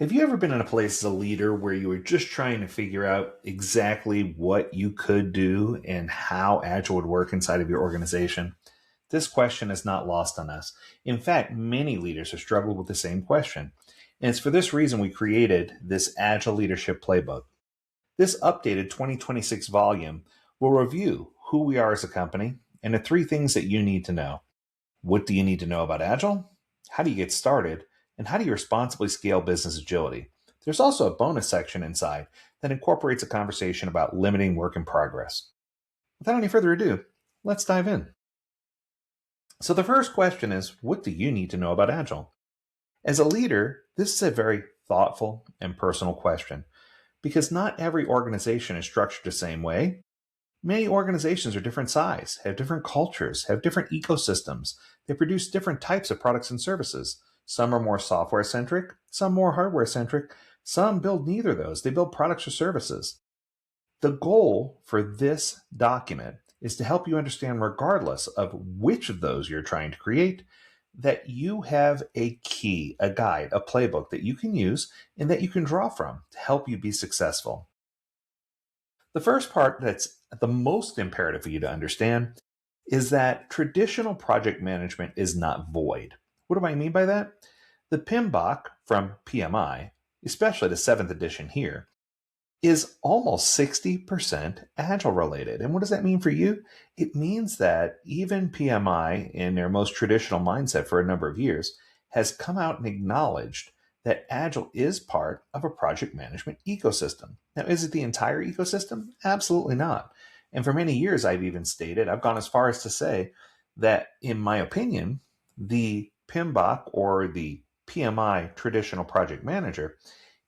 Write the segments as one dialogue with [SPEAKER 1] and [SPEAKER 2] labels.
[SPEAKER 1] Have you ever been in a place as a leader where you were just trying to figure out exactly what you could do and how Agile would work inside of your organization? This question is not lost on us. In fact, many leaders have struggled with the same question. And it's for this reason we created this Agile Leadership Playbook. This updated 2026 volume will review who we are as a company and the three things that you need to know. What do you need to know about Agile? How do you get started? And how do you responsibly scale business agility? There's also a bonus section inside that incorporates a conversation about limiting work in progress. Without any further ado, let's dive in. So, the first question is, what do you need to know about Agile? As a leader, this is a very thoughtful and personal question because not every organization is structured the same way. Many organizations are different size, have different cultures, have different ecosystems. They produce different types of products and services. Some are more software centric, some more hardware centric, some build neither of those. They build products or services. The goal for this document is to help you understand, regardless of which of those you're trying to create, that you have a key, a guide, a playbook that you can use and that you can draw from to help you be successful. The first part that's the most imperative for you to understand is that traditional project management is not void. What do I mean by that? The PMBOK from PMI, especially the 7th edition here, is almost 60% Agile related. And what does that mean for you? It means that even PMI, in their most traditional mindset for a number of years, has come out and acknowledged that Agile is part of a project management ecosystem. Now, is it the entire ecosystem? Absolutely not. And for many years, I've even stated, I've gone as far as to say that, in my opinion, the PMBOK or the PMI traditional project manager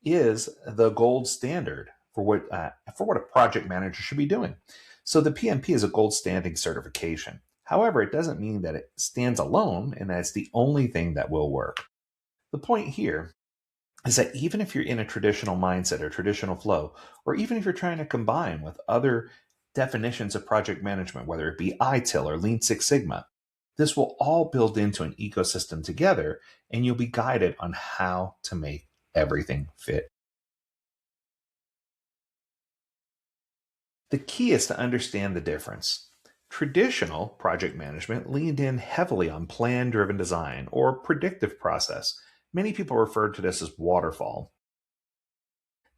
[SPEAKER 1] is the gold standard for what a project manager should be doing. So the PMP is a gold standing certification. However, it doesn't mean that it stands alone and that it's the only thing that will work. The point here is that even if you're in a traditional mindset or traditional flow, or even if you're trying to combine with other definitions of project management, whether it be ITIL or Lean Six Sigma, this will all build into an ecosystem together, and you'll be guided on how to make everything fit. The key is to understand the difference. Traditional project management leaned in heavily on plan-driven design or predictive process. Many people refer to this as waterfall.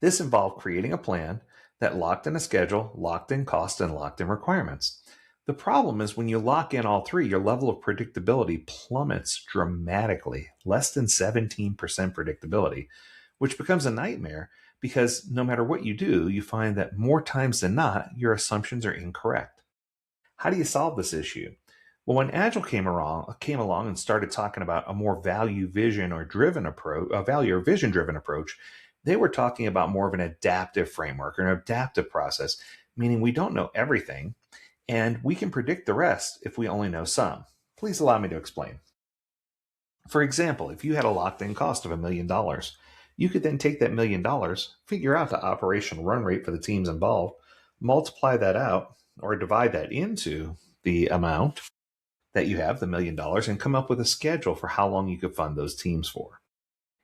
[SPEAKER 1] This involved creating a plan that locked in a schedule, locked in cost, and locked in requirements. The problem is when you lock in all three, your level of predictability plummets dramatically, less than 17% predictability, which becomes a nightmare because no matter what you do, you find that more times than not, your assumptions are incorrect. How do you solve this issue? Well, when Agile came along and started talking about a more value, vision, or driven approach, a value or vision driven approach, they were talking about more of an adaptive framework or an adaptive process, meaning we don't know everything and we can predict the rest if we only know some. Please allow me to explain. For example, if you had a locked in cost of $1 million, you could then take that $1 million, figure out the operational run rate for the teams involved, multiply that out, or divide that into the amount that you have, the $1 million, and come up with a schedule for how long you could fund those teams for.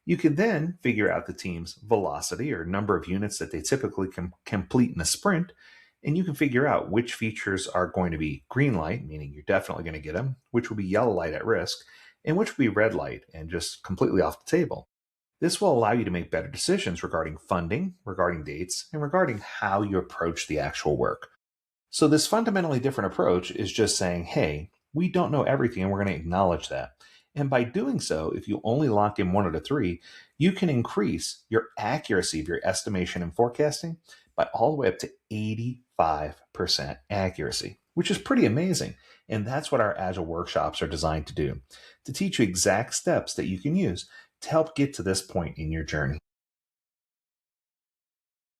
[SPEAKER 1] You could then figure out the team's velocity or number of units that they typically complete in a sprint, and you can figure out which features are going to be green light, meaning you're definitely going to get them, which will be yellow light at risk, and which will be red light and just completely off the table. This will allow you to make better decisions regarding funding, regarding dates, and regarding how you approach the actual work. So this fundamentally different approach is just saying, hey, we don't know everything and we're going to acknowledge that. And by doing so, if you only lock in one of the three, you can increase your accuracy of your estimation and forecasting by all the way up to 85% accuracy, which is pretty amazing. And that's what our Agile workshops are designed to do, to teach you exact steps that you can use to help get to this point in your journey.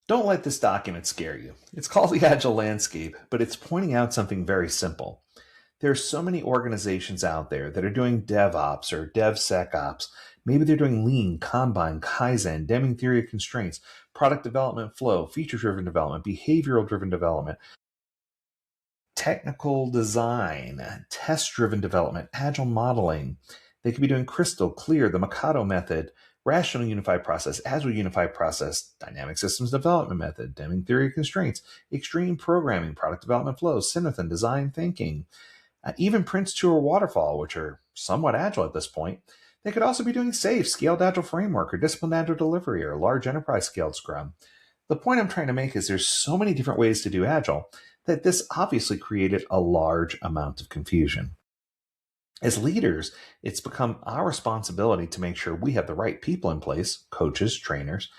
[SPEAKER 1] Don't let this document scare you. It's called the Agile Landscape, but it's pointing out something very simple. There are so many organizations out there that are doing DevOps or DevSecOps. Maybe they're doing Lean, Kanban, Kaizen, Deming theory of constraints, product development flow, feature-driven development, behavioral-driven development, technical design, test-driven development, agile modeling. They could be doing Crystal, Clear, the Mikado method, Rational unified process, Agile unified process, dynamic systems development method, Deming theory of constraints, extreme programming, product development flows, Synethan, design thinking, even Prince 2 or Waterfall, which are somewhat agile at this point. They could also be doing SAFe, Scaled Agile Framework, or Disciplined Agile Delivery, or Large Enterprise Scaled Scrum. The point I'm trying to make is there's so many different ways to do Agile that this obviously created a large amount of confusion. As leaders, it's become our responsibility to make sure we have the right people in place, coaches, trainers,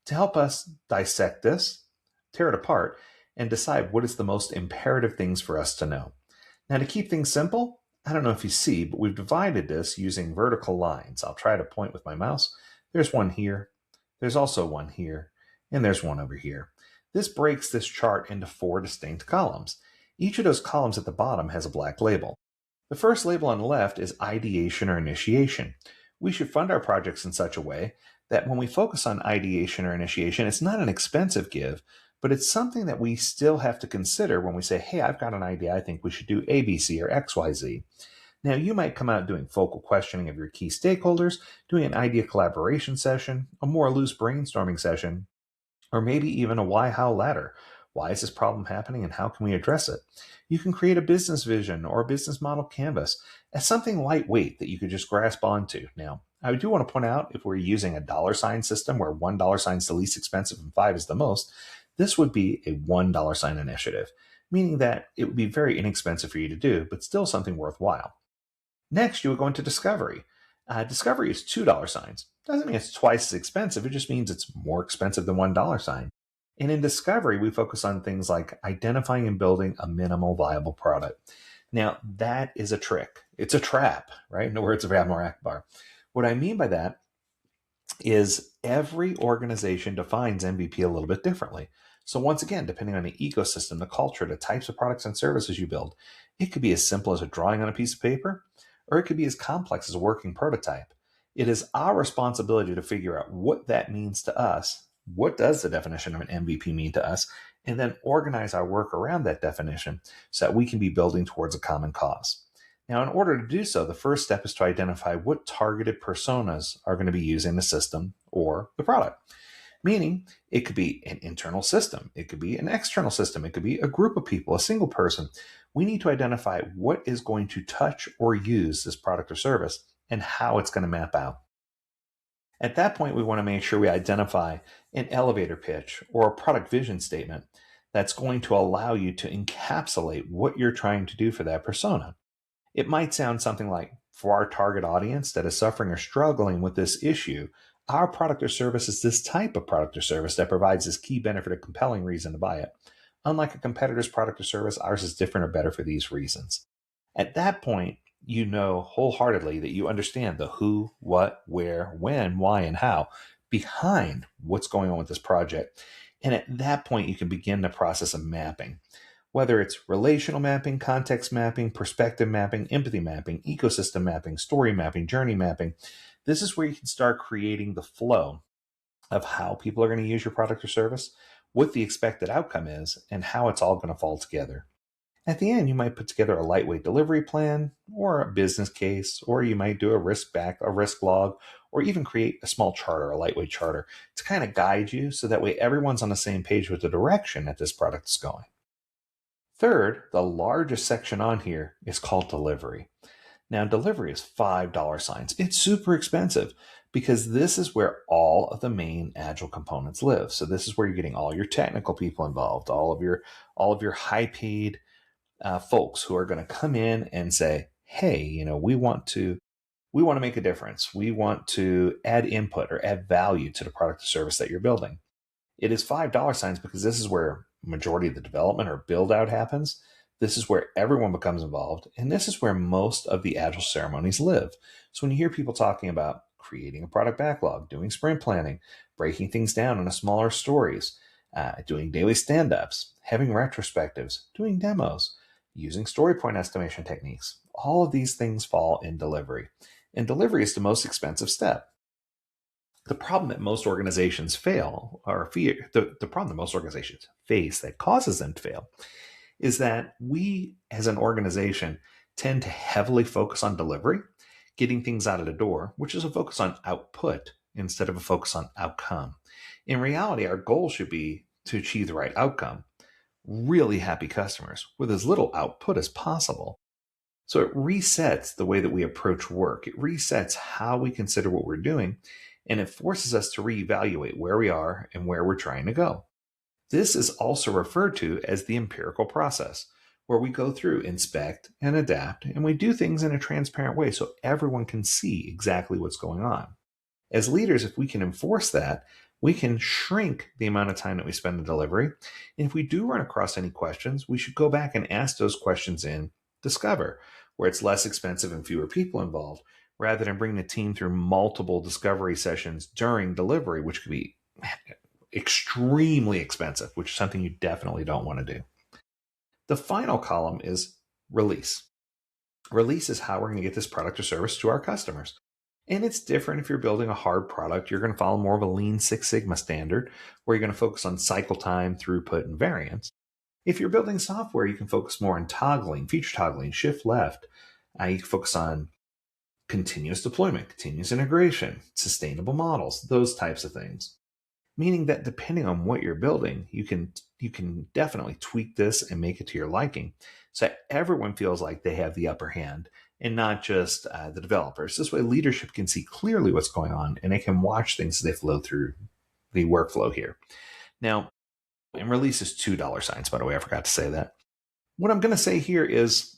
[SPEAKER 1] to help us dissect this, tear it apart, and decide what is the most imperative things for us to know. Now, to keep things simple, I don't know if you see, but we've divided this using vertical lines. I'll try to point with my mouse. There's one here. There's also one here. And there's one over here. This breaks this chart into 4 distinct columns. Each of those columns at the bottom has a black label. The first label on the left is ideation or initiation. We should fund our projects in such a way that when we focus on ideation or initiation, it's not an expensive give, but it's something that we still have to consider when we say, hey, I've got an idea, I think we should do A, B, C, or X, Y, Z. Now, you might come out doing focal questioning of your key stakeholders, doing an idea collaboration session, a more loose brainstorming session, or maybe even a why, how ladder. Why is this problem happening and how can we address it? You can create a business vision or a business model canvas as something lightweight that you could just grasp onto. Now, I do want to point out if we're using a $sign system where $1 is the least expensive and 5 is the most, this would be a $1 initiative, meaning that it would be very inexpensive for you to do, but still something worthwhile. Next, you would go into discovery. Discovery is $2 signs. Doesn't mean it's twice as expensive. It just means it's more expensive than $1 sign. And in discovery, we focus on things like identifying and building a minimal viable product. Now, that is a trick. It's a trap, right? In the words of Admiral Akbar. What I mean by that is every organization defines MVP a little bit differently. So once again, depending on the ecosystem, the culture, the types of products and services you build, it could be as simple as a drawing on a piece of paper, or it could be as complex as a working prototype. It is our responsibility to figure out what that means to us. What does the definition of an MVP mean to us? And then organize our work around that definition so that we can be building towards a common cause. Now, in order to do so, the first step is to identify what targeted personas are going to be using the system or the product. Meaning, it could be an internal system, it could be an external system, it could be a group of people, a single person. We need to identify what is going to touch or use this product or service and how it's going to map out. At that point, we want to make sure we identify an elevator pitch or a product vision statement that's going to allow you to encapsulate what you're trying to do for that persona. It might sound something like, for our target audience that is suffering or struggling with this issue, our product or service is this type of product or service that provides this key benefit or compelling reason to buy it. Unlike a competitor's product or service, ours is different or better for these reasons. At that point, you know wholeheartedly that you understand the who, what, where, when, why, and how behind what's going on with this project. And at that point, you can begin the process of mapping. Whether it's relational mapping, context mapping, perspective mapping, empathy mapping, ecosystem mapping, story mapping, journey mapping, this is where you can start creating the flow of how people are going to use your product or service, what the expected outcome is, and how it's all going to fall together. At the end, you might put together a lightweight delivery plan or a business case, or you might do a risk log, or even create a small charter, a lightweight charter, to kind of guide you so that way everyone's on the same page with the direction that this product is going. Third, the largest section on here is called delivery. Now, delivery is $5 signs. It's super expensive because this is where all of the main Agile components live. So this is where you're getting all your technical people involved, all of your high-paid folks who are going to come in and say, hey, we want to make a difference. We want to add input or add value to the product or service that you're building. It is $5 signs because this is where majority of the development or build out happens. This is where everyone becomes involved. And this is where most of the Agile ceremonies live. So when you hear people talking about creating a product backlog, doing sprint planning, breaking things down into smaller stories, doing daily stand-ups, having retrospectives, doing demos, using story point estimation techniques, all of these things fall in delivery. And delivery is the most expensive step. The problem that most organizations fail, or fear, the problem that most organizations face that causes them to fail, is that we as an organization tend to heavily focus on delivery, getting things out of the door, which is a focus on output instead of a focus on outcome. In reality, our goal should be to achieve the right outcome. Really happy customers with as little output as possible. So it resets the way that we approach work. It resets how we consider what we're doing, and it forces us to reevaluate where we are and where we're trying to go. This is also referred to as the empirical process, where we go through, inspect, and adapt, and we do things in a transparent way so everyone can see exactly what's going on. As leaders, if we can enforce that, we can shrink the amount of time that we spend in delivery. And if we do run across any questions, we should go back and ask those questions in Discover, where it's less expensive and fewer people involved, rather than bringing the team through multiple discovery sessions during delivery, which could be extremely expensive, which is something you definitely don't want to do. The final column is release. Release is how we're going to get this product or service to our customers. And it's different if you're building a hard product. You're going to follow more of a Lean Six Sigma standard, where you're going to focus on cycle time, throughput, and variance. If you're building software, you can focus more on toggling, feature toggling, shift left. You can focus on continuous deployment, continuous integration, sustainable models, those types of things. Meaning that depending on what you're building, you can definitely tweak this and make it to your liking, so that everyone feels like they have the upper hand and not just the developers. This way, leadership can see clearly what's going on and they can watch things as they flow through the workflow here. Now, and release is $2 signs, by the way, I forgot to say that. What I'm going to say here is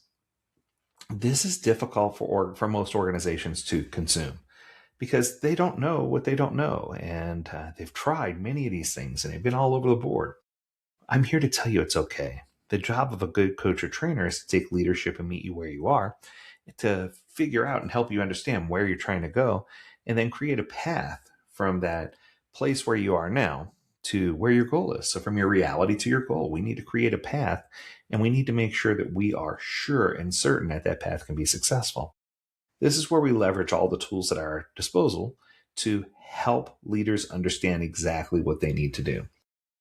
[SPEAKER 1] this is difficult for most organizations to consume, because they don't know what they don't know. And they've tried many of these things and they've been all over the board. I'm here to tell you it's okay. The job of a good coach or trainer is to take leadership and meet you where you are, to figure out and help you understand where you're trying to go, and then create a path from that place where you are now to where your goal is. So from your reality to your goal, we need to create a path, and we need to make sure that we are sure and certain that that path can be successful. This is where we leverage all the tools at our disposal to help leaders understand exactly what they need to do.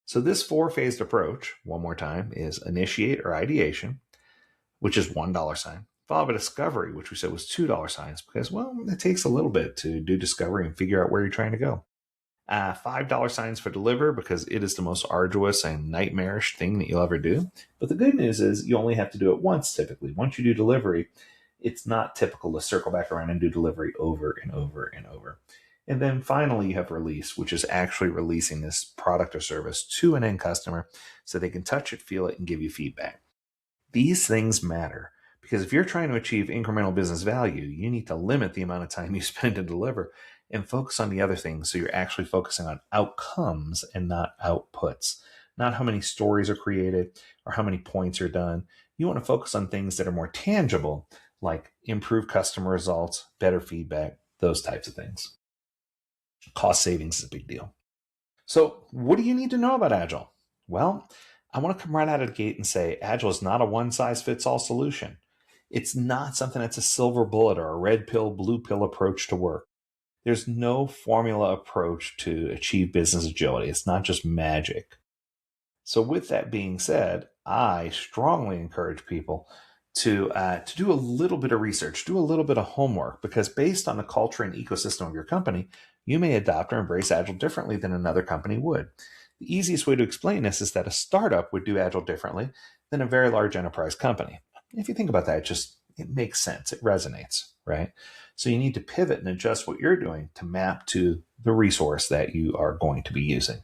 [SPEAKER 1] So this 4-phased approach, one more time, is initiate or ideation, which is $1 sign, followed by discovery, which we said was $2 signs, because, well, it takes a little bit to do discovery and figure out where you're trying to go. $5 signs for deliver, because it is the most arduous and nightmarish thing that you'll ever do. But the good news is you only have to do it once typically. Once you do delivery, it's not typical to circle back around and do delivery over and over and over. And then finally, you have release, which is actually releasing this product or service to an end customer so they can touch it, feel it, and give you feedback. These things matter, because if you're trying to achieve incremental business value, you need to limit the amount of time you spend to deliver and focus on the other things. So you're actually focusing on outcomes and not outputs, not how many stories are created or how many points are done. You want to focus on things that are more tangible, like improved customer results, better feedback, those types of things. Cost savings is a big deal. So what do you need to know about Agile? Well, I want to come right out of the gate and say Agile is not a one-size-fits-all solution. It's not something that's a silver bullet or a red pill, blue pill approach to work. There's no formula approach to achieve business agility. It's not just magic. So with that being said, I strongly encourage people to do a little bit of research, do a little bit of homework, because based on the culture and ecosystem of your company, you may adopt or embrace Agile differently than another company would. The easiest way to explain this is that a startup would do Agile differently than a very large enterprise company. If you think about that, it makes sense. It resonates, right? So you need to pivot and adjust what you're doing to map to the resource that you are going to be using.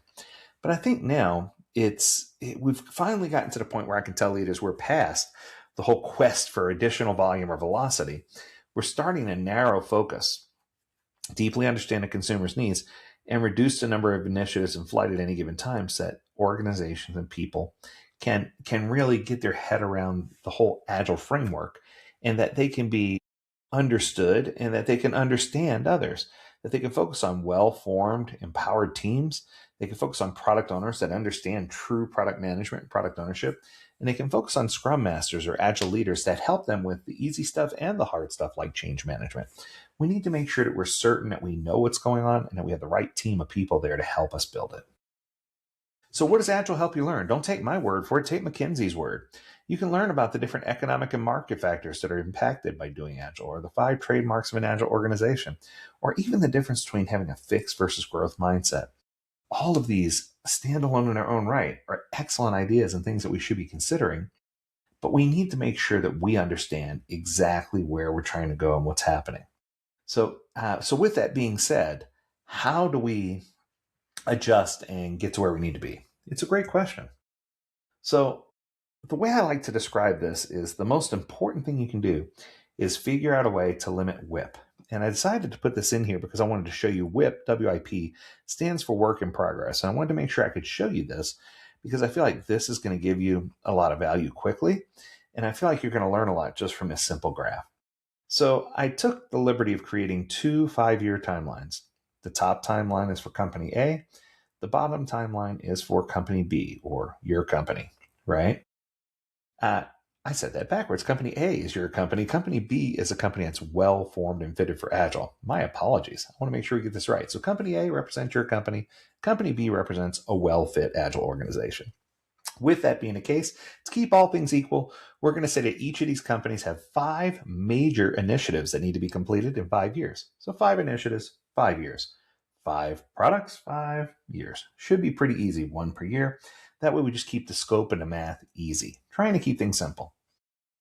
[SPEAKER 1] But I think now we've finally gotten to the point where I can tell leaders we're past the whole quest for additional volume or velocity. We're starting to narrow focus, deeply understand the consumer's needs, and reduce the number of initiatives in flight at any given time, so that organizations and people can really get their head around the whole Agile framework, and that they can be understood and that they can understand others, that they can focus on well-formed, empowered teams. They can focus on product owners that understand true product management and product ownership. And they can focus on Scrum Masters or Agile leaders that help them with the easy stuff and the hard stuff like change management. We need to make sure that we're certain that we know what's going on and that we have the right team of people there to help us build it. So what does Agile help you learn? Don't take my word for it. Take McKinsey's word. You can learn about the different economic and market factors that are impacted by doing Agile, or the 5 trademarks of an Agile organization, or even the difference between having a fixed versus growth mindset. All of these, standalone in their own right, are excellent ideas and things that we should be considering, but we need to make sure that we understand exactly where we're trying to go and what's happening. So with that being said, how do we adjust and get to where we need to be? It's a great question. So the way I like to describe this is the most important thing you can do is figure out a way to limit WIP. And I decided to put this in here because I wanted to show you WIP, WIP, stands for work in progress. And I wanted to make sure I could show you this because I feel like this is going to give you a lot of value quickly. And I feel like you're going to learn a lot just from this simple graph. So I took the liberty of creating 2 5-year timelines. The top timeline is for company A. The bottom timeline is for company B, or your company, right? I said that backwards. Company A is your company. Company B is a company that's well formed and fitted for Agile. My apologies. I want to make sure we get this right. So company A represents your company. Company B represents a well-fit Agile organization. With that being the case, to keep all things equal, we're going to say that each of these companies have 5 major initiatives that need to be completed in 5 years. So 5 initiatives, 5 years. 5 products, 5 years. Should be pretty easy, 1 per year. That way we just keep the scope and the math easy, trying to keep things simple.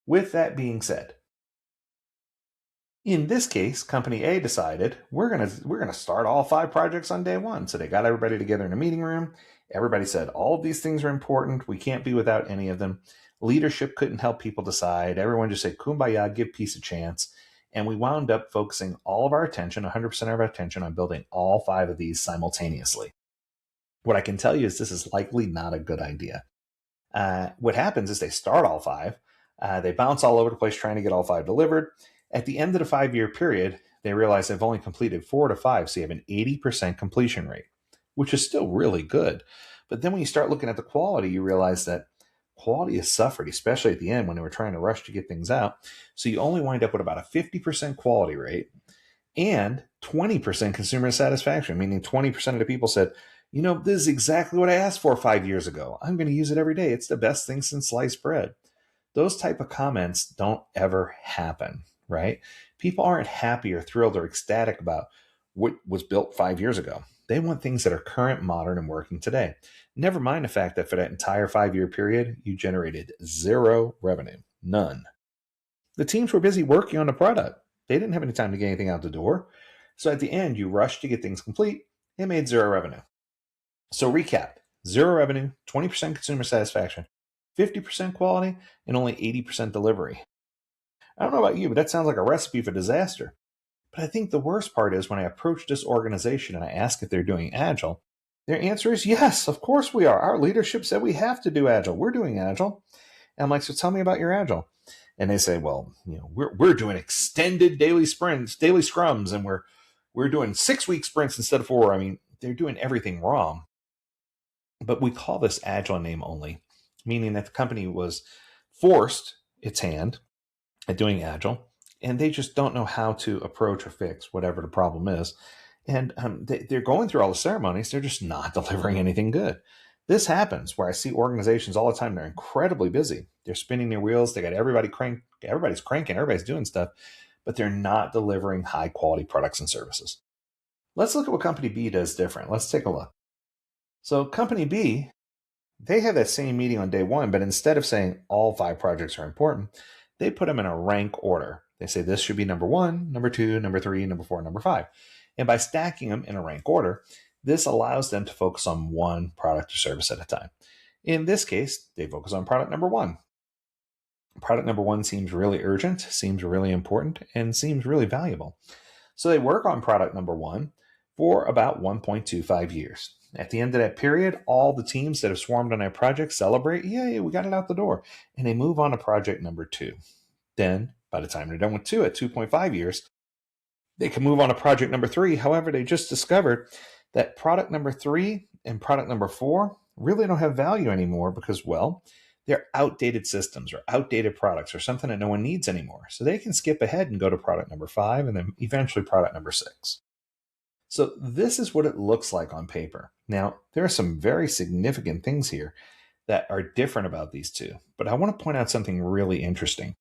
[SPEAKER 1] With that being said, in this case, company A decided we're gonna start all 5 projects on day 1. So they got everybody together in a meeting room. Everybody said all of these things are important. We can't be without any of them. Leadership couldn't help people decide. Everyone just said, "Kumbaya, give peace a chance." And we wound up focusing all of our attention, 100% of our attention, on building all 5 of these simultaneously. What I can tell you is this is likely not a good idea. What happens is they start all 5. They bounce all over the place trying to get all 5 delivered. At the end of the 5-year period, they realize they've only completed 4 to 5, so you have an 80% completion rate, which is still really good. But then when you start looking at the quality, you realize that quality has suffered, especially at the end when they were trying to rush to get things out. So you only wind up with about a 50% quality rate and 20% consumer satisfaction, meaning 20% of the people said, this is exactly what I asked for 5 years ago. I'm going to use it every day. It's the best thing since sliced bread. Those type of comments don't ever happen, right? People aren't happy or thrilled or ecstatic about what was built 5 years ago. They want things that are current, modern, and working today. Never mind the fact that for that entire 5-year period, you generated 0 revenue, none. The teams were busy working on the product. They didn't have any time to get anything out the door. So at the end, you rushed to get things complete and made 0 revenue. So recap, 0 revenue, 20% consumer satisfaction, 50% quality, and only 80% delivery. I don't know about you, but that sounds like a recipe for disaster. But I think the worst part is when I approach this organization and I ask if they're doing Agile, their answer is yes, of course we are. Our leadership said we have to do Agile. We're doing Agile. And I'm like, so tell me about your Agile. And they say, well, we're doing extended daily sprints, daily scrums, and we're doing 6-week sprints instead of 4. I mean, they're doing everything wrong. But we call this Agile name only, meaning that the company was forced its hand at doing Agile, and they just don't know how to approach or fix whatever the problem is. And they're going through all the ceremonies. They're just not delivering anything good. This happens where I see organizations all the time. They're incredibly busy. They're spinning their wheels. They got everybody cranked. Everybody's cranking. Everybody's doing stuff, but they're not delivering high quality products and services. Let's look at what company B does different. Let's take a look. So company B, they have that same meeting on day 1, but instead of saying all 5 projects are important, they put them in a rank order. They say this should be number 1, number 2, number 3, number 4, number 5. And by stacking them in a rank order, this allows them to focus on one product or service at a time. In this case, they focus on product number 1. Product number 1 seems really urgent, seems really important, and seems really valuable. So they work on product number 1 for about 1.25 years. At the end of that period, all the teams that have swarmed on that project celebrate, yay, we got it out the door. And they move on to project number 2. Then, by the time they're done with 2 at 2.5 years, they can move on to project number 3. However, they just discovered that product number 3 and product number 4 really don't have value anymore because, well, they're outdated systems or outdated products or something that no one needs anymore. So they can skip ahead and go to product number 5 and then eventually product number 6. So this is what it looks like on paper. Now, there are some very significant things here that are different about these two, but I want to point out something really interesting.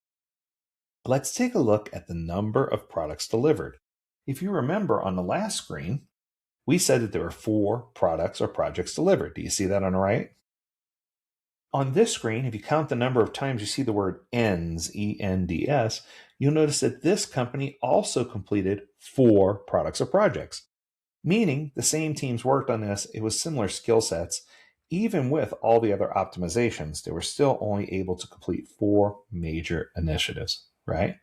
[SPEAKER 1] Let's take a look at the number of products delivered. If you remember on the last screen, we said that there were 4 products or projects delivered. Do you see that on the right? On this screen, if you count the number of times you see the word ends, E-N-D-S, you'll notice that this company also completed 4 products or projects, meaning the same teams worked on this. It was similar skill sets. Even with all the other optimizations, they were still only able to complete 4 major initiatives, right?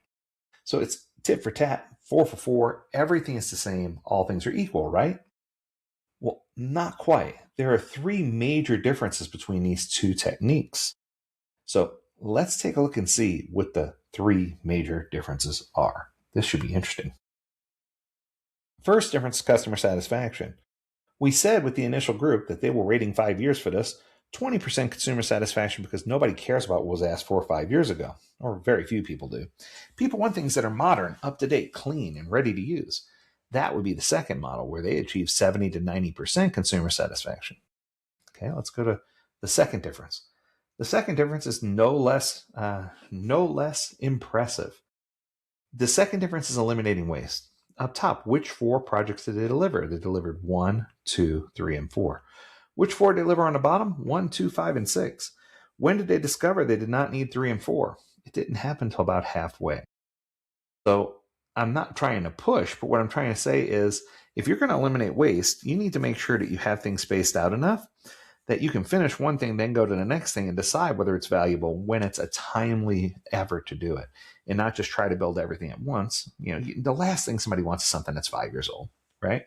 [SPEAKER 1] So it's tit for tat, 4 for 4. Everything is the same. All things are equal, right? Well, not quite. There are 3 major differences between these 2 techniques. So let's take a look and see what the 3 major differences are. This should be interesting. First difference is customer satisfaction. We said with the initial group that they were rating 5 years for this, 20% consumer satisfaction because nobody cares about what was asked 4 or 5 years ago, or very few people do. People want things that are modern, up to date, clean, and ready to use. That would be the second model where they achieve 70 to 90% consumer satisfaction. Okay, let's go to the second difference. The second difference is no less impressive. The second difference is eliminating waste. Up top, which 4 projects did they deliver? They delivered 1, 2, 3, and 4. Which 4 did they deliver on the bottom? 1, 2, 5, and 6. When did they discover they did not need 3 and 4? It didn't happen until about halfway. So I'm not trying to push, but what I'm trying to say is if you're going to eliminate waste, you need to make sure that you have things spaced out enough that you can finish one thing, then go to the next thing and decide whether it's valuable when it's a timely effort to do it, and not just try to build everything at once. The last thing somebody wants is something that's 5 years old, right?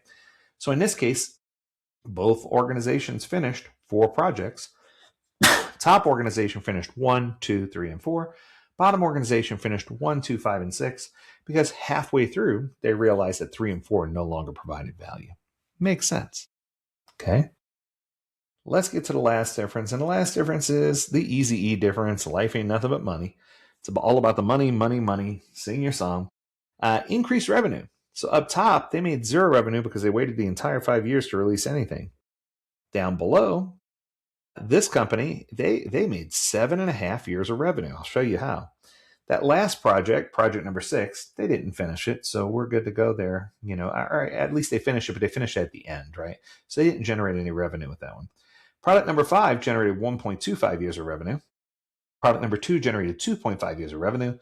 [SPEAKER 1] So in this case, both organizations finished 4 projects. Top organization finished 1, 2, 3, and 4. Bottom organization finished 1, 2, 5, and 6 because halfway through, they realized that 3 and 4 no longer provided value. Makes sense. Okay. Let's get to the last difference. And the last difference is the easy E difference. Life ain't nothing but money. It's all about the money, money, money. Sing your song. Increased revenue. So up top, they made 0 revenue because they waited the entire 5 years to release anything. Down below, this company, they made 7.5 years of revenue. I'll show you how. That last project, project number 6, they didn't finish it, so we're good to go there. Or at least they finished it, but they finished it at the end, right? So they didn't generate any revenue with that one. Product number 5 generated 1.25 years of revenue. Product number 2 generated 2.5 years of revenue.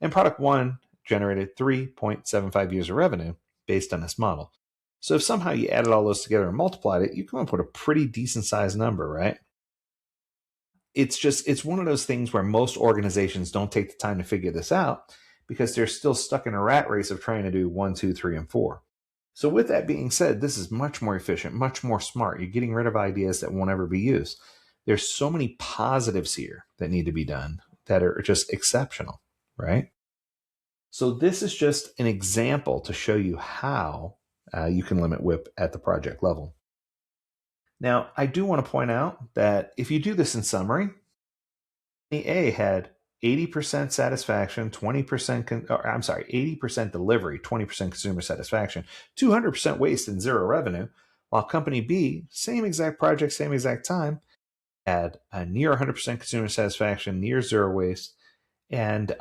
[SPEAKER 1] And product 1 generated 3.75 years of revenue based on this model. So if somehow you added all those together and multiplied it, you come up with a pretty decent sized number, right? It's one of those things where most organizations don't take the time to figure this out because they're still stuck in a rat race of trying to do 1, 2, 3, and 4. So with that being said, this is much more efficient, much more smart. You're getting rid of ideas that won't ever be used. There's so many positives here that need to be done that are just exceptional, right? So this is just an example to show you how you can limit WIP at the project level. Now, I do want to point out that if you do this in summary, A had 80% satisfaction, 80% delivery, 20% consumer satisfaction, 200% waste and 0 revenue, while company B, same exact project, same exact time, had a near 100% consumer satisfaction, near 0 waste, and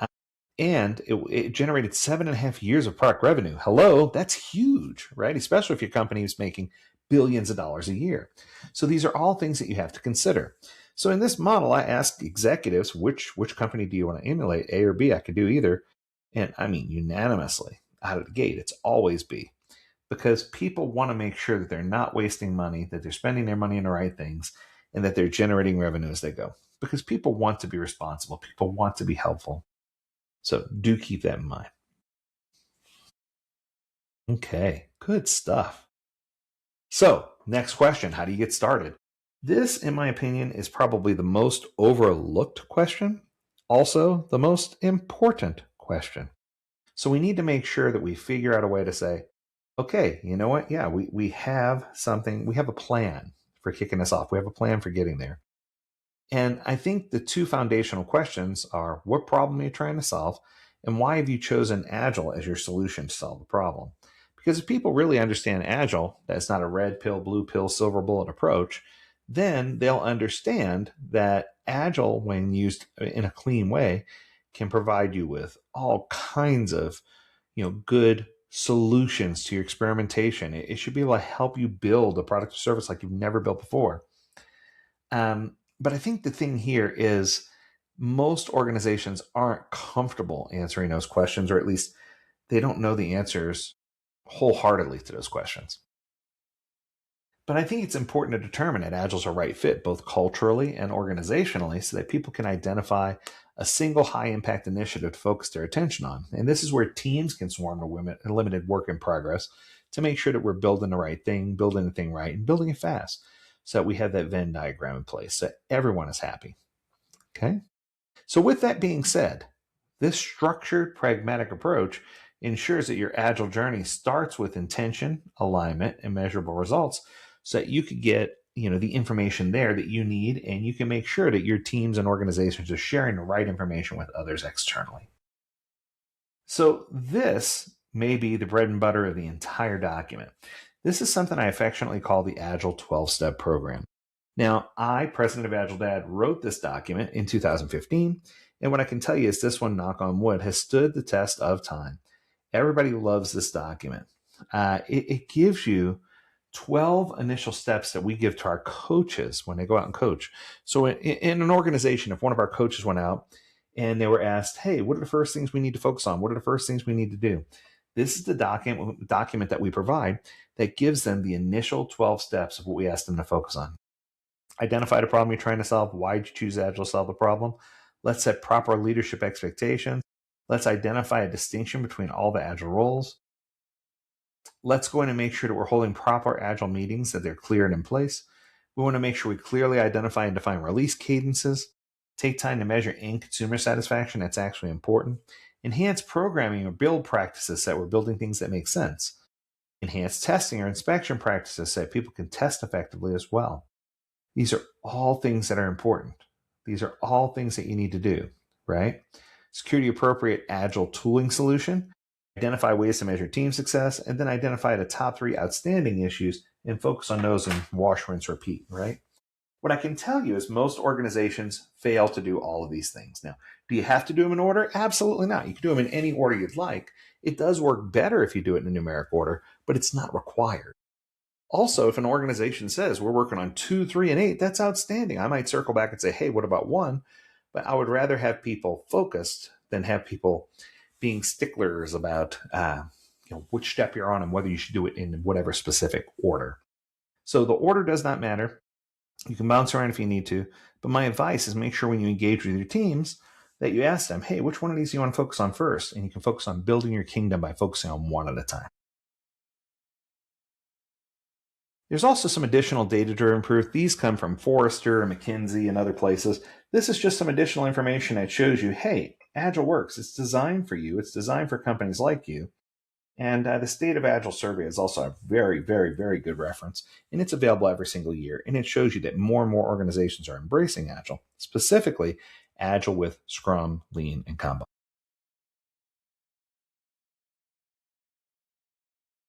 [SPEAKER 1] it generated 7.5 years of product revenue. Hello, that's huge, right? Especially if your company is making billions of dollars a year. So these are all things that you have to consider. So in this model, I asked executives, which company do you want to emulate, A or B? I could do either. And I mean, unanimously, out of the gate, it's always B. Because people want to make sure that they're not wasting money, that they're spending their money on the right things, and that they're generating revenue as they go. Because people want to be responsible. People want to be helpful. So do keep that in mind. Okay, good stuff. So next question, how do you get started? This, in my opinion, is probably the most overlooked question, also the most important question. So we need to make sure that we figure out a way to say, okay, you know what? Yeah, we have something, we have a plan for kicking this off. We have a plan for getting there. And I think the 2 foundational questions are, what problem are you trying to solve? And why have you chosen Agile as your solution to solve the problem? Because if people really understand Agile, that's not a red pill, blue pill, silver bullet approach, then they'll understand that Agile, when used in a clean way, can provide you with all kinds of good solutions to your experimentation. It should be able to help you build a product or service like you've never built before. But I think the thing here is most organizations aren't comfortable answering those questions, or at least they don't know the answers wholeheartedly to those questions. But I think it's important to determine that Agile's a right fit, both culturally and organizationally, so that people can identify a single high impact initiative to focus their attention on. And this is where teams can swarm to limited work in progress to make sure that we're building the right thing, building the thing right, and building it fast so that we have that Venn diagram in place so everyone is happy. Okay? So, with that being said, this structured, pragmatic approach ensures that your Agile journey starts with intention, alignment, and measurable results so that you could get the information there that you need, and you can make sure that your teams and organizations are sharing the right information with others externally. So this may be the bread and butter of the entire document. This is something I affectionately call the Agile 12-step program. Now, I, president of AgileDad, wrote this document in 2015, and what I can tell you is this one, knock on wood, has stood the test of time. Everybody loves this document. It gives you 12 initial steps that we give to our coaches when they go out and coach. So in an organization, if one of our coaches went out and they were asked, hey, what are the first things we need to focus on? What are the first things we need to do? This is the document that we provide that gives them the initial 12 steps of what we ask them to focus on. Identify the problem you're trying to solve. Why did you choose Agile to solve the problem? Let's set proper leadership expectations. Let's identify a distinction between all the Agile roles. Let's go in and make sure that we're holding proper Agile meetings, that they're clear and in place. We want to make sure we clearly identify and define release cadences. Take time to measure end consumer satisfaction. That's actually important. Enhance programming or build practices so that we're building things that make sense. Enhance testing or inspection practices so that people can test effectively as well. These are all things that are important. These are all things that you need to do, right? Security appropriate Agile tooling solution. Identify ways to measure team success, and then identify the top 3 outstanding issues and focus on those and wash, rinse, repeat, right? What I can tell you is most organizations fail to do all of these things. Now, do you have to do them in order? Absolutely not. You can do them in any order you'd like. It does work better if you do it in a numeric order, but it's not required. Also, if an organization says we're working on 2, 3, and 8, that's outstanding. I might circle back and say, hey, what about 1? But I would rather have people focused than have people being sticklers about which step you're on and whether you should do it in whatever specific order. So the order does not matter. You can bounce around if you need to, but my advice is make sure when you engage with your teams that you ask them, hey, which one of these do you want to focus on first? And you can focus on building your kingdom by focusing on one at a time. There's also some additional data-driven proof. These come from Forrester and McKinsey and other places. This is just some additional information that shows you, hey, Agile works. It's designed for you. It's designed for companies like you. And the State of Agile survey is also a very, very, very good reference. And it's available every single year. And it shows you that more and more organizations are embracing Agile, specifically Agile with Scrum, Lean, and Kanban.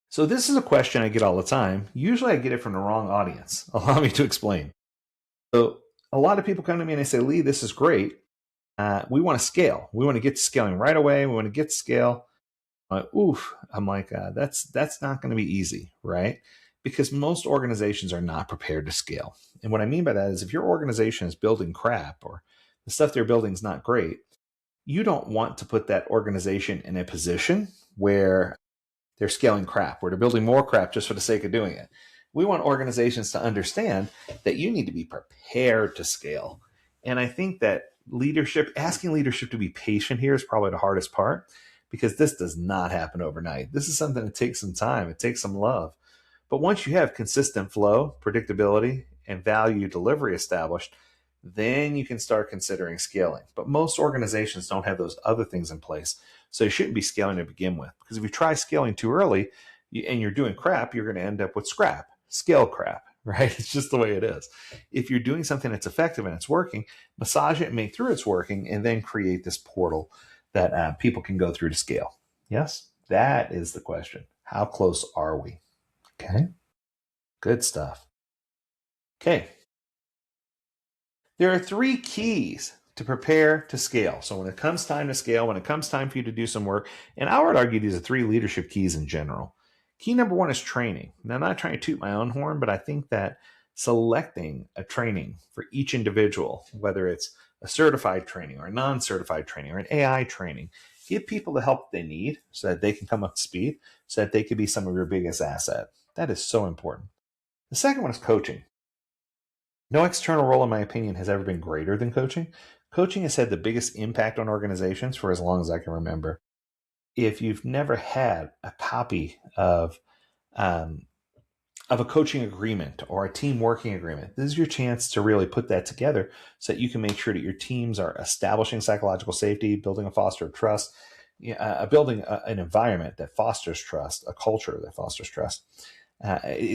[SPEAKER 1] So this is a question I get all the time. Usually I get it from the wrong audience. Allow me to explain. So a lot of people come to me and they say, Lee, this is great. We want to scale. We want to get to scaling right away. We want to get to scale. I'm like, that's not going to be easy, right? Because most organizations are not prepared to scale. And what I mean by that is if your organization is building crap or the stuff they're building is not great, you don't want to put that organization in a position where they're scaling crap, where they're building more crap just for the sake of doing it. We want organizations to understand that you need to be prepared to scale. And I think that asking leadership to be patient here is probably the hardest part, because this does not happen overnight. This is something that takes some time. It takes some love. But once you have consistent flow, predictability, and value delivery established, then you can start considering scaling. But most organizations don't have those other things in place. So you shouldn't be scaling to begin with. Because if you try scaling too early and you're doing crap, you're going to end up with scale crap, right? It's just the way it is. If you're doing something that's effective and it's working, massage it and make sure it's working, and then create this portal that people can go through to scale. Yes, that is the question. How close are we? Okay, good stuff. Okay, There are three keys to prepare to scale. So when it comes time to scale, when it comes time for you to do some work, and I would argue these are three leadership keys in general. Key number one is training. Now, I'm not trying to toot my own horn, but I think that selecting a training for each individual, whether it's a certified training or a non-certified training or an AI training, give people the help they need so that they can come up to speed, so that they could be some of your biggest asset. That is so important. The second one is coaching. No external role, in my opinion, has ever been greater than coaching. Coaching has had the biggest impact on organizations for as long as I can remember. If you've never had a copy um, of a coaching agreement or a team working agreement, this is your chance to really put that together so that you can make sure that your teams are establishing psychological safety, building a foster of trust, building an environment that fosters trust, a culture that fosters trust.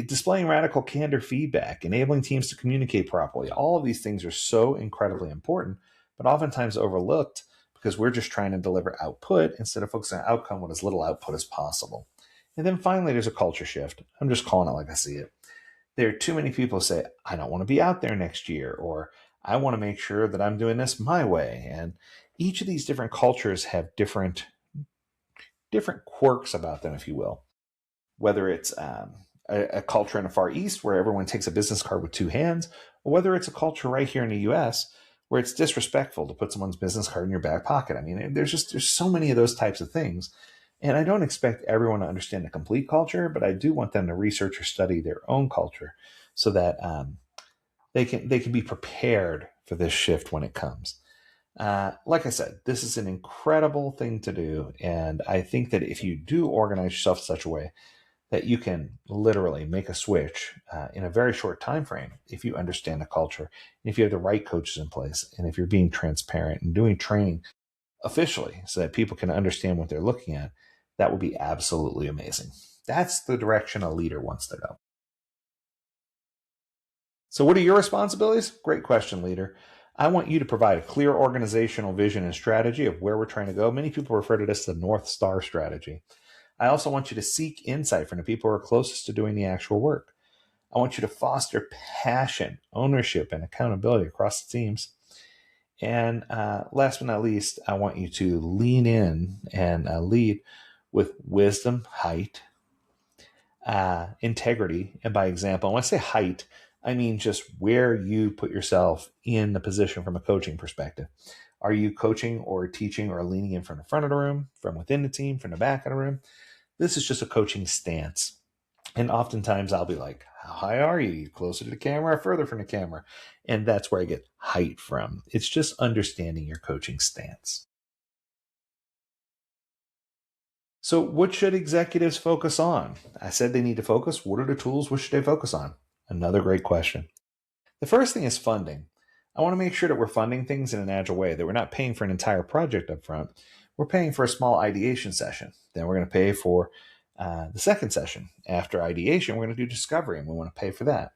[SPEAKER 1] Displaying radical candor feedback, enabling teams to communicate properly. All of these things are so incredibly important, but oftentimes overlooked because we're just trying to deliver output instead of focusing on outcome with as little output as possible. And then finally, there's a culture shift. I'm just calling it like I see it. There are too many people who say, I don't want to be out there next year, or I want to make sure that I'm doing this my way. And each of these different cultures have different quirks about them, if you will. Whether it's a culture in the Far East where everyone takes a business card with two hands, or whether it's a culture right here in the US where it's disrespectful to put someone's business card in your back pocket. I mean, there's so many of those types of things. And I don't expect everyone to understand the complete culture, but I do want them to research or study their own culture so that they can be prepared for this shift when it comes. Like I said, this is an incredible thing to do, and I think that if you do organize yourself in such a way that you can literally make a switch in a very short time frame if you understand the culture, and if you have the right coaches in place, and if you're being transparent and doing training officially so that people can understand what they're looking at, that would be absolutely amazing. That's the direction a leader wants to go. So, what are your responsibilities? Great question, leader. I want you to provide a clear organizational vision and strategy of where we're trying to go. Many people refer to this as the North Star strategy. I also want you to seek insight from the people who are closest to doing the actual work. I want you to foster passion, ownership, and accountability across the teams. And last but not least, I want you to lean in and lead with wisdom, height, integrity, and by example. And when I say height, I mean just where you put yourself in the position from a coaching perspective. Are you coaching or teaching or leaning in from the front of the room, from within the team, from the back of the room? This is just a coaching stance. And oftentimes I'll be like, how high are you? You closer to the camera or further from the camera? And that's where I get height from. It's just understanding your coaching stance. So, what should executives focus on? I said they need to focus. What are the tools? What should they focus on? Another great question. The first thing is funding. I want to make sure that we're funding things in an agile way, that we're not paying for an entire project up front. We're paying for a small ideation session. Then we're going to pay for the second session. After ideation, we're going to do discovery, and we want to pay for that.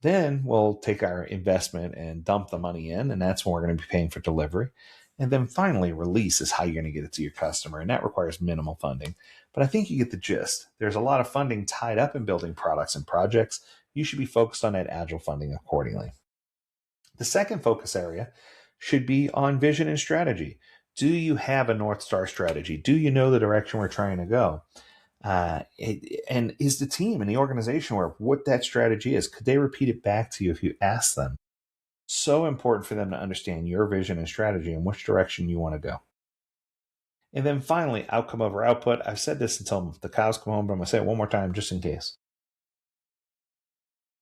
[SPEAKER 1] Then we'll take our investment and dump the money in, and that's when we're going to be paying for delivery. And then finally, release is how you're going to get it to your customer, and that requires minimal funding. But I think you get the gist. There's a lot of funding tied up in building products and projects. You should be focused on that agile funding accordingly. The second focus area should be on vision and strategy. Do you have a North Star strategy? Do you know the direction we're trying to go? And is the team and the organization aware of what that strategy is? Could they repeat it back to you if you ask them? So important for them to understand your vision and strategy and which direction you want to go. And then finally, outcome over output. I've said this until the cows come home, but I'm going to say it one more time just in case.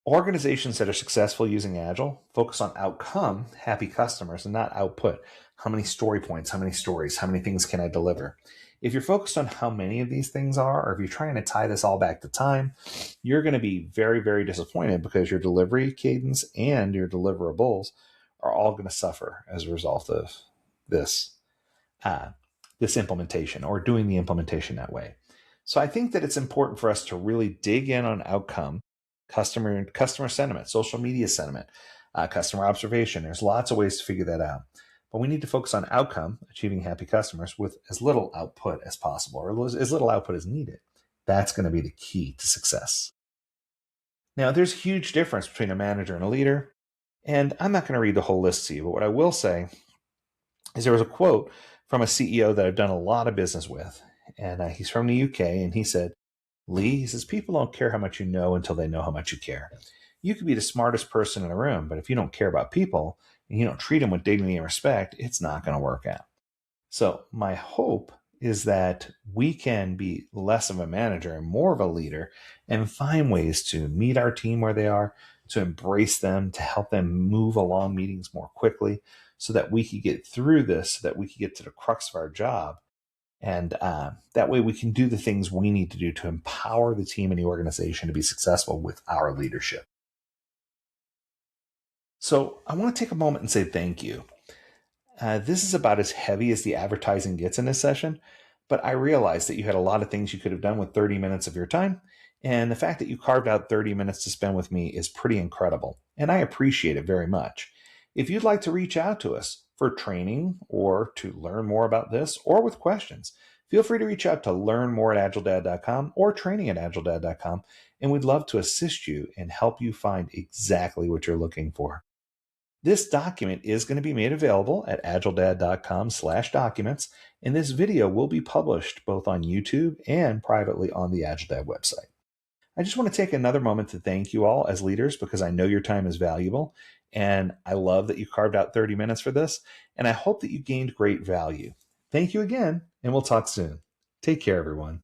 [SPEAKER 1] Organizations that are successful using Agile focus on outcome, happy customers, and not output. How many story points, how many stories, how many things can I deliver? If you're focused on how many of these things are, or if you're trying to tie this all back to time, you're going to be very, very disappointed because your delivery cadence and your deliverables are all going to suffer as a result of this, this implementation or doing the implementation that way. So I think that it's important for us to really dig in on outcome, customer sentiment, social media sentiment, customer observation. There's lots of ways to figure that out. But we need to focus on outcome, achieving happy customers with as little output as possible, or as little output as needed. That's going to be the key to success. Now, there's a huge difference between a manager and a leader. And I'm not going to read the whole list to you, but what I will say is there was a quote from a CEO that I've done a lot of business with. And he's from the UK. And he said, Lee, he says, people don't care how much you know until they know how much you care. You could be the smartest person in a room, but if you don't care about people and you don't treat them with dignity and respect, it's not going to work out. So my hope is that we can be less of a manager and more of a leader and find ways to meet our team where they are, to embrace them, to help them move along meetings more quickly so that we can get through this, so that we can get to the crux of our job. And that way we can do the things we need to do to empower the team and the organization to be successful with our leadership. So I want to take a moment and say thank you. This is about as heavy as the advertising gets in this session, but I realize that you had a lot of things you could have done with 30 minutes of your time. And the fact that you carved out 30 minutes to spend with me is pretty incredible. And I appreciate it very much. If you'd like to reach out to us for training or to learn more about this or with questions, feel free to reach out to learnmore@agiledad.com or training@agiledad.com. And we'd love to assist you and help you find exactly what you're looking for. This document is going to be made available at agiledad.com/documents, and this video will be published both on YouTube and privately on the AgileDad website. I just want to take another moment to thank you all as leaders because I know your time is valuable, and I love that you carved out 30 minutes for this, and I hope that you gained great value. Thank you again, and we'll talk soon. Take care, everyone.